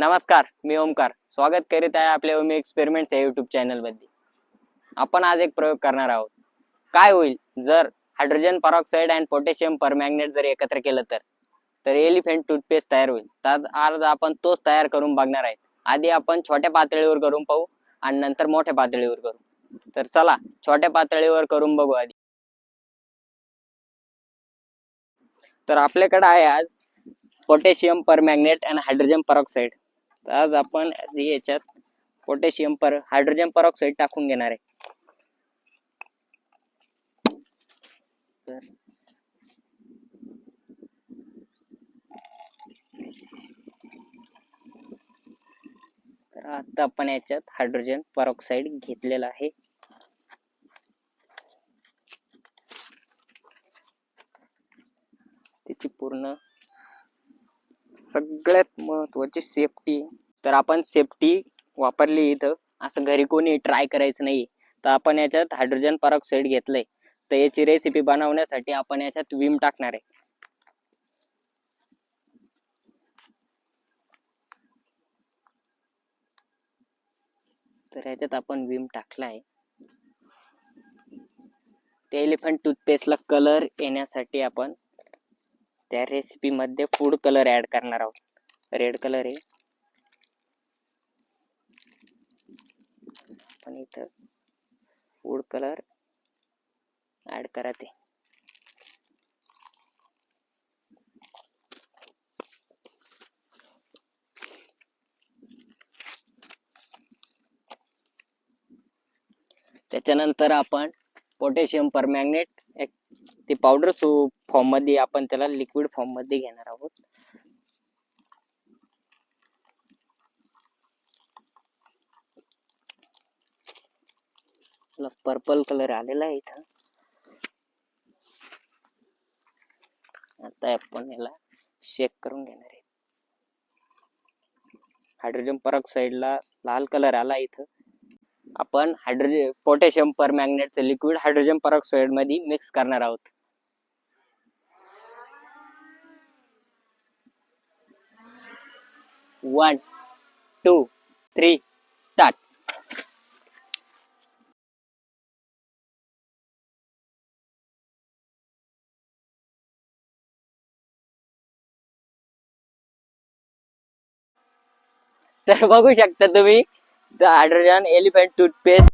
नमस्कार, मी ओमकार स्वागत करीत आहे आपल्या ओमी एक्सपेरिमेंट्स या युट्यूब चॅनल मध्ये। आपण आज एक प्रयोग करणार आहोत। काय होईल जर हायड्रोजन पेरॉक्साइड आणि पोटॅशियम परमॅंगनेट जर एकत्र केलं तर एलिफंट टूथपेस्ट तयार होईल। तर आज आपण तोच तयार करून बघणार आहे। आधी आपण छोट्या पातळीवर करून पाहू आणि नंतर मोठ्या पातळीवर करू। तर चला छोट्या पातळीवर करून बघू आधी। तर आपल्याकडे आहे आज पोटॅशियम परमॅंगनेट आणि हायड्रोजन पेरॉक्साइड। आज आपण याच्यात हायड्रोजन पेरॉक्साइड टाकून घेणार आहे। तर आता आपण याच्यात हायड्रोजन पेरॉक्साइड घेतलेला आहे। त्याची पूर्ण सगळ्यात महत्त्वाची सेफ्टी, तर आपण सेफ्टी वापरली इथं। असं घरी कोणी ट्राय करायचं नाही। तर आपण याच्यात हायड्रोजन पेरॉक्साइड घेतलंय। तर याची रेसिपी बनवण्यासाठी आपण याच्यात विम टाकणार आहे। तर याच्यात आपण विम टाकला आहे। त्या एलिफंट टूथपेस्टला कलर येण्यासाठी आपण त्या रेसिपी मध्ये फूड कलर ऍड करणार आहोत। रेड कलर आहे। आपण इथं फूड कलर ऍड करते। त्याच्यानंतर आपण पोटॅशियम परमॅंगनेट ते पावडर फॉर्म मध्ये आपण त्याला लिक्विड फॉर्म मध्ये घेणार आहोत। पर्पल कलर आलेला आहे इथं। आता आपण याला शेक करून घेणार आहे। हायड्रोजन पेरॉक्साइडला लाल कलर आला इथं। आपण पोटॅशियम परमॅंगनेटचं लिक्विड हायड्रोजन पेरॉक्साइड मध्ये मिक्स करणार आहोत। One, two, three, start. तर बघू शकता तुम्ही हायड्रोजन एलिफंट टूथपेस्ट